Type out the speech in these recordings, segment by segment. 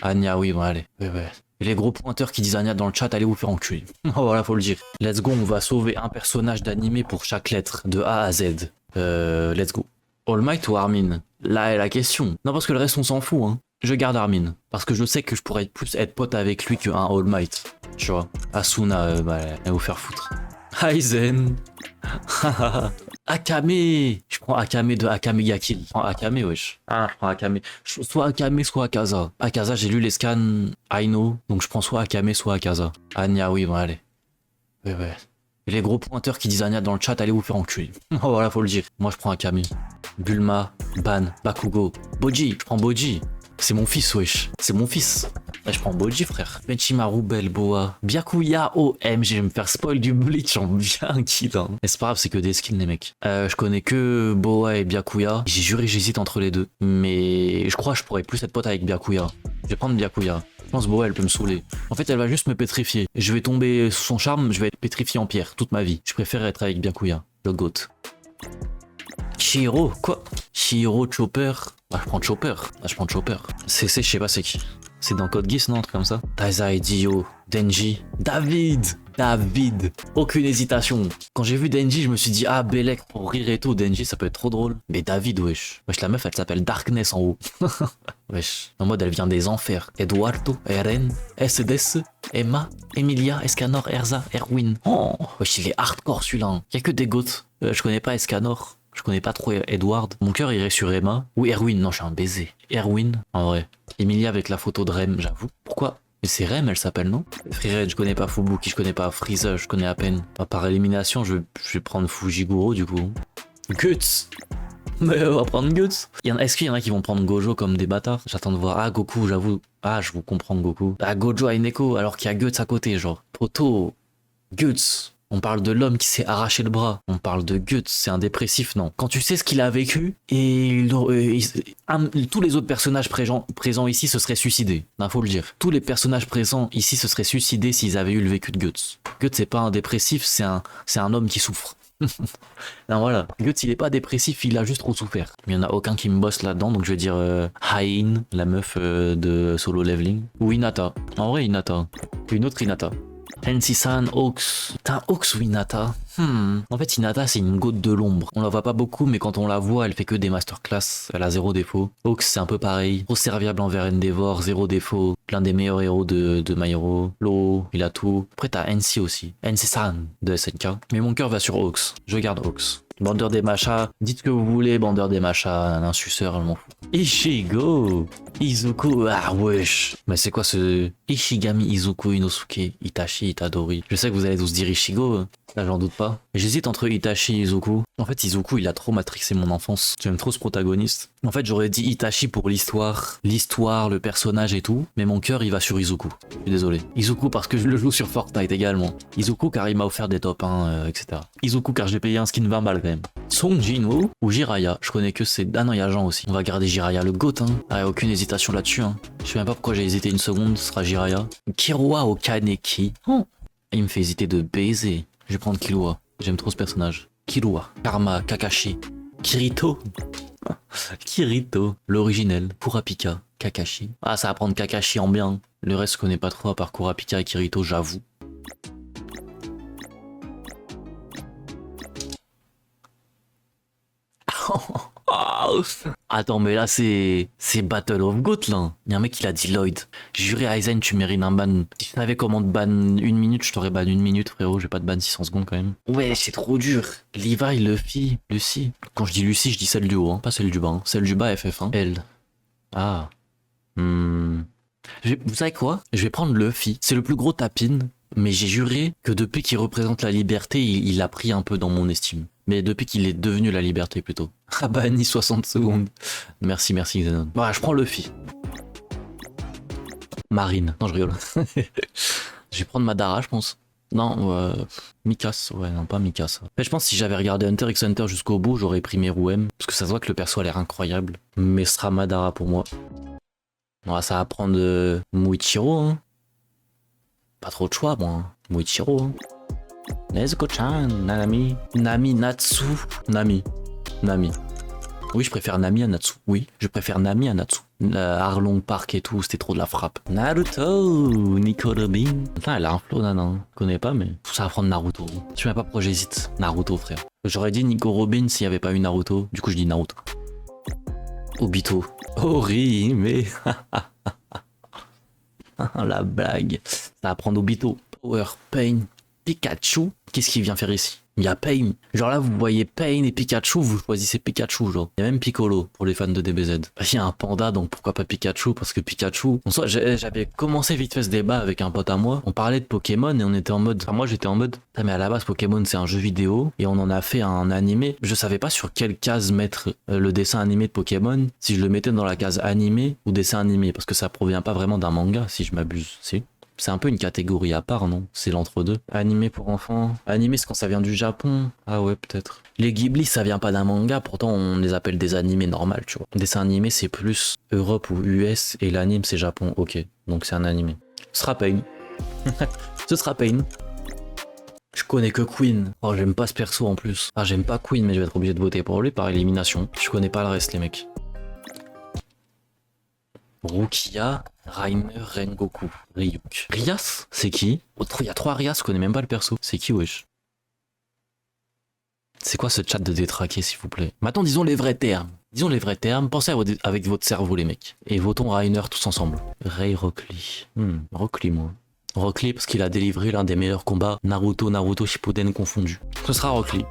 Anya, oui, bon, allez. Ouais. Et les gros pointeurs qui disent Anya dans le chat, allez vous faire enculer. Voilà, faut le dire. Let's go, on va sauver un personnage d'animé pour chaque lettre, de A à Z. Let's go. All Might ou Armin? Là est la question. Non, parce que le reste, on s'en fout, hein. Je garde Armin. Parce que je sais que je pourrais plus être pote avec lui qu'un All Might. Tu vois. Asuna, bah, elle va vous faire foutre. Aizen. Akame. Je prends Akame de Akame ga Kill. Je prends Akame, wesh. Ah, je prends Akame. Soit Akame, soit Akaza. Akaza, j'ai lu les scans Aino. Donc je prends soit Akame, soit Akaza. Anya, oui, bon, allez. Ouais. Et les gros pointeurs qui disent Anya dans le chat, allez vous faire enculer. Voilà, faut le dire. Moi, je prends Akame. Bulma, Ban, Bakugo. Boji, je prends Boji. C'est mon fils, wesh. C'est mon fils. Ouais, je prends Boji, frère. Benchimaru, Boa. Byakuya, OM. Je vais me faire spoil du Bleach en bien kill. Hein. Mais c'est pas grave, c'est que des skins, les mecs. Je connais que Boa et Byakuya. J'ai juré, j'hésite entre les deux. Mais je crois que je pourrais plus être pote avec Byakuya. Je vais prendre Byakuya. Je pense Boa, elle peut me saouler. En fait, elle va juste me pétrifier. Je vais tomber sous son charme, je vais être pétrifié en pierre toute ma vie. Je préfère être avec Byakuya, le GOAT. Shihiro, quoi? Shihiro, Chopper. Ah, je prends Chopper. C'est, je sais pas c'est qui. C'est dans Code Geass, non? Un truc comme ça. Taizai, Dio, Denji, David. Aucune hésitation. Quand j'ai vu Denji, je me suis dit, ah, Belek pour rire et tout. Denji, ça peut être trop drôle. Mais David, wesh. Wesh, la meuf, elle s'appelle Darkness en haut. Wesh. En mode, elle vient des enfers. Eduardo, Eren, SDS, Emma, Emilia, Escanor, Erza, Erwin. Oh, wesh, il est hardcore celui-là. Hein. Y a que des goats. Je connais pas Escanor. Je connais pas trop Edward. Mon cœur irait sur Emma. Ou Erwin. Non, je suis un baiser. Erwin, en vrai. Emilia avec la photo de Rem, j'avoue. Pourquoi? Mais c'est Rem, elle s'appelle, non? Freered, je connais pas Fubuki, je connais pas Frieza, je connais à peine. Par élimination, je vais prendre Fujiguro, du coup. Guts. Mais on va prendre Guts. Est-ce qu'il y en a qui vont prendre Gojo comme des bâtards? J'attends de voir. Ah, Goku, j'avoue. Ah, je vous comprends, Goku. Ah, Gojo a Neko, alors qu'il y a Guts à côté, genre. Poto. Guts. On parle de l'homme qui s'est arraché le bras. On parle de Guts, c'est un dépressif, non. Quand tu sais ce qu'il a vécu, et tous les autres personnages présents ici se seraient suicidés. Non, faut le dire. Tous les personnages présents ici se seraient suicidés s'ils avaient eu le vécu de Guts. Guts, c'est pas un dépressif, c'est un homme qui souffre. Non, voilà. Guts, il est pas dépressif, il a juste trop souffert. Il y en a aucun qui me bosse là-dedans, donc je vais dire Hain, la meuf de Solo Leveling. Ou Hinata. En vrai, Hinata. Une autre Hinata. Hensi-san, Hawks. Putain, Hawks ou Hinata? En fait, Hinata, c'est une goutte de l'ombre. On la voit pas beaucoup, mais quand on la voit, elle fait que des masterclass. Elle a zéro défaut. Hawks, c'est un peu pareil. Trop serviable envers Endeavor, zéro défaut. L'un des meilleurs héros de My Hero. Lo, il a tout. Après, t'as Hensi aussi. Hensi-san de SNK. Mais mon cœur va sur Hawks. Je garde Hawks. Bandeur des machas, dites ce que vous voulez, bandeur des machas, un suceur, elle m'en fout. Ichigo, Izuku, ah wesh. Mais c'est quoi ce Ishigami, Izuku, Inosuke, Itachi, Itadori? Je sais que vous allez tous dire Ichigo, là j'en doute pas. J'hésite entre Itachi et Izuku. En fait, Izuku, il a trop matrixé mon enfance. J'aime trop ce protagoniste. En fait, j'aurais dit Itachi pour l'histoire, le personnage et tout, mais mon cœur, il va sur Izuku. Je suis désolé. Izuku parce que je le joue sur Fortnite également. Izuku car il m'a offert des top 1, etc. Izuku car j'ai payé un skin 20 balles quand même. Song Jinwoo ou Jiraiya? Je connais que c'est... Ah non, il y a Jean aussi. On va garder Jiraiya, le GOAT, hein. Ah, aucune hésitation là-dessus, hein. Je sais même pas pourquoi j'ai hésité une seconde, ce sera Jiraiya. Killua ou Kaneki? Oh. Il me fait hésiter de baiser. Je vais prendre Killua. J'aime trop ce personnage. Killua, Karma, Kakashi, Kirito. Kirito, l'originel, Kurapika, Kakashi. Ah, ça va prendre Kakashi en bien. Le reste, je connais pas trop à part Kurapika et Kirito, j'avoue. Attends, mais là, c'est Battle of Goat, là. Il y a un mec qui l'a dit Lloyd. Juré, Aizen, tu mérites un ban. Si je savais comment te ban 1 minute, je t'aurais ban 1 minute, frérot. J'ai pas de ban 600 secondes, quand même. Ouais, c'est trop dur. Levi, Luffy, Lucy. Quand je dis Lucy, je dis celle du haut, hein, pas celle du bas. Hein. Celle du bas, FF1. Elle. Ah. Vous savez quoi? Je vais prendre Luffy. C'est le plus gros tapine. Mais j'ai juré que depuis qu'il représente la liberté, il a pris un peu dans mon estime. Mais depuis qu'il est devenu la liberté plutôt. Ah bah ni 60 secondes. Merci Xenon. Voilà, je prends Luffy. Marine. Non, je rigole. Je vais prendre Madara, je pense. Non, Mikasa. Ouais, non, pas Mikasa. En fait, je pense que si j'avais regardé Hunter x Hunter jusqu'au bout, j'aurais pris Meruem. Parce que ça se voit que le perso a l'air incroyable. Mais ce sera Madara pour moi. Ouais, ça va prendre Muichiro, hein. Pas trop de choix, moi. Muichiro, hein. Nezuko-chan, Nami, Natsu, Nami. Oui, je préfère Nami à Natsu. Oui, je préfère Nami à Natsu. Arlong Park et tout, c'était trop de la frappe. Naruto, Nico Robin. Putain, elle a un flow, Nana. Je connais pas, mais ça va prendre Naruto. Je sais même pas pourquoi j'hésite. Naruto, frère. J'aurais dit Nico Robin s'il y avait pas eu Naruto. Du coup, je dis Naruto. Obito. Orihime. La blague. Ça va prendre Obito. Power, Pain, Pikachu. Qu'est-ce qu'il vient faire ici? Il y a Pain. Genre là, vous voyez Pain et Pikachu, vous choisissez Pikachu, genre. Il y a même Piccolo pour les fans de DBZ. Il y a un panda, donc pourquoi pas Pikachu? Parce que Pikachu... En soi, j'avais commencé vite fait ce débat avec un pote à moi. On parlait de Pokémon et on était en mode... Enfin, moi, j'étais en mode... Ah, mais à la base, Pokémon, c'est un jeu vidéo et on en a fait un animé. Je savais pas sur quelle case mettre le dessin animé de Pokémon. Si je le mettais dans la case animé ou dessin animé. Parce que ça provient pas vraiment d'un manga, si je m'abuse. Si. C'est un peu une catégorie à part, non? C'est l'entre-deux. Animé pour enfants. Animé, c'est quand ça vient du Japon. Ah ouais, peut-être. Les Ghibli, ça vient pas d'un manga, pourtant on les appelle des animés normales, tu vois. Dessin animé, c'est plus Europe ou US, et l'anime, c'est Japon. Ok, donc c'est un animé. Ce sera Pain. Ce sera Pain. Je connais que Queen. Oh, j'aime pas ce perso en plus. Ah, j'aime pas Queen, mais je vais être obligé de voter pour lui par élimination. Je connais pas le reste, les mecs. Rukia, Rainer, Rengoku, Ryuk. Rias, c'est qui? Il y a 3 Rias, je connais même pas le perso. C'est qui, wesh? C'est quoi ce chat de détraqué, s'il vous plaît? Maintenant, disons les vrais termes. Disons les vrais termes, pensez avec votre cerveau, les mecs. Et votons Rainer tous ensemble. Ray Rockly. Rockly, moi. Rockly, parce qu'il a délivré l'un des meilleurs combats Naruto Shippuden confondus. Ce sera Rockly.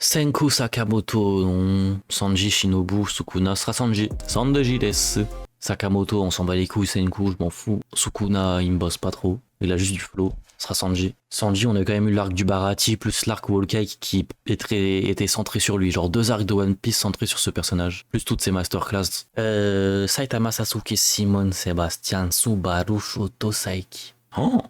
Senku Sakamoto, non. Sanji Shinobu Sukuna sera Sanji. Sanji desu. Sakamoto, on s'en bat les couilles, Senku, je m'en fous. Sukuna, il me bosse pas trop. Il a juste du flow. Ce sera Sanji. Sanji, on a quand même eu l'arc du Baratie plus l'arc Whole Cake qui était centré sur lui. Genre 2 arcs de One Piece centrés sur ce personnage. Plus toutes ses masterclass. Saitama, Sasuke, Simon, Sébastien, Subaru, Shoto, Saiki. Oh!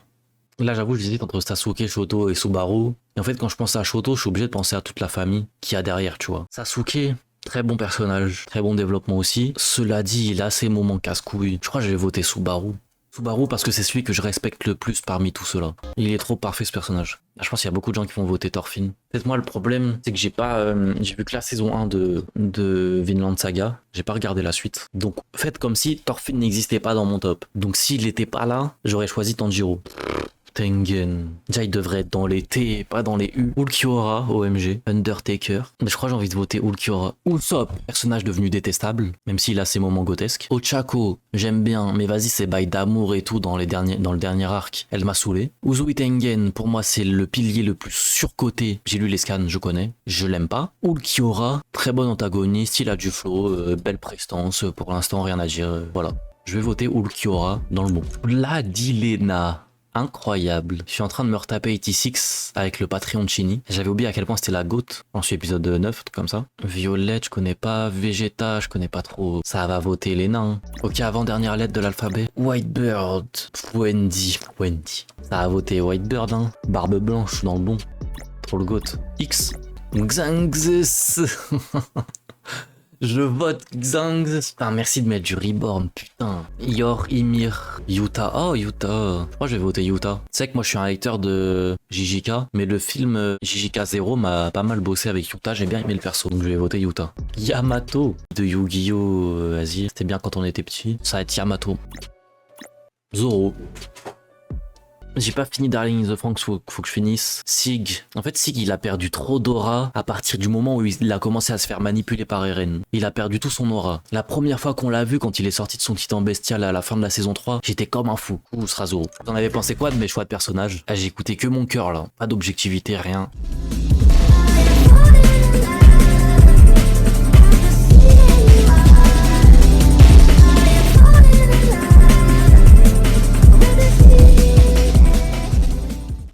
Là, j'avoue, j'hésite entre Sasuke, Shoto et Subaru. Et en fait, quand je pense à Shoto, je suis obligé de penser à toute la famille qu'il y a derrière, tu vois. Sasuke, très bon personnage, très bon développement aussi. Cela dit, il a ses moments casse-couilles. Je crois que je vais voter Subaru. Subaru parce que c'est celui que je respecte le plus parmi tout cela. Il est trop parfait ce personnage. Je pense qu'il y a beaucoup de gens qui vont voter Thorfinn. Peut-être moi le problème, c'est que j'ai vu que la saison 1 de Vinland Saga. J'ai pas regardé la suite. Donc faites comme si Thorfinn n'existait pas dans mon top. Donc s'il était pas là, j'aurais choisi Tanjiro. Tengen. Déjà, il devrait être dans les T, pas dans les U. Ulquiorra, OMG. Undertaker. Mais je crois que j'ai envie de voter Ulquiorra. Usopp, personnage devenu détestable, même s'il a ses moments grotesques. Ochako, j'aime bien, mais vas-y, c'est bail d'amour et tout dans le dernier arc. Elle m'a saoulé. Uzui Tengen, pour moi, c'est le pilier le plus surcoté. J'ai lu les scans, je connais. Je l'aime pas. Ulquiorra, très bon antagoniste, il a du flow, belle prestance. Pour l'instant, rien à dire. Voilà. Je vais voter Ulquiorra dans le bon. Vladilena. Incroyable. Je suis en train de me retaper 86 avec le Patreon de Chini. J'avais oublié à quel point c'était la GOAT. J'en suis épisode 9, tout comme ça. Violette, je connais pas. Vegeta, je connais pas trop. Ça va voter les nains. Ok, avant-dernière lettre de l'alphabet. Whitebird. Wendy. Ça va voter Whitebird, hein. Barbe blanche, dans le bon. Trop le GOAT. X. Xanxes. Je vote Xanx. Putain, merci de mettre du reborn, putain. Yor, Ymir, Yuta. Oh, Yuta. Je crois que je vais voter Yuta. Tu sais que moi, je suis un hater de JJK, mais le film JJK 0 m'a pas mal bossé avec Yuta. J'ai bien aimé le perso, donc je vais voter Yuta. Yamato de Yu-Gi-Oh! Vas-y, c'était bien quand on était petit. Ça va être Yamato. Zoro. J'ai pas fini Darling in the Franxx, faut que je finisse. Sig. En fait, Sig, il a perdu trop d'aura à partir du moment où il a commencé à se faire manipuler par Eren. Il a perdu tout son aura. La première fois qu'on l'a vu, quand il est sorti de son titan bestial à la fin de la saison 3, j'étais comme un fou. Ouh, ce sera Zoro. Vous en avez pensé quoi de mes choix de personnages? Ah, j'ai écouté que mon cœur, là. Pas d'objectivité, rien.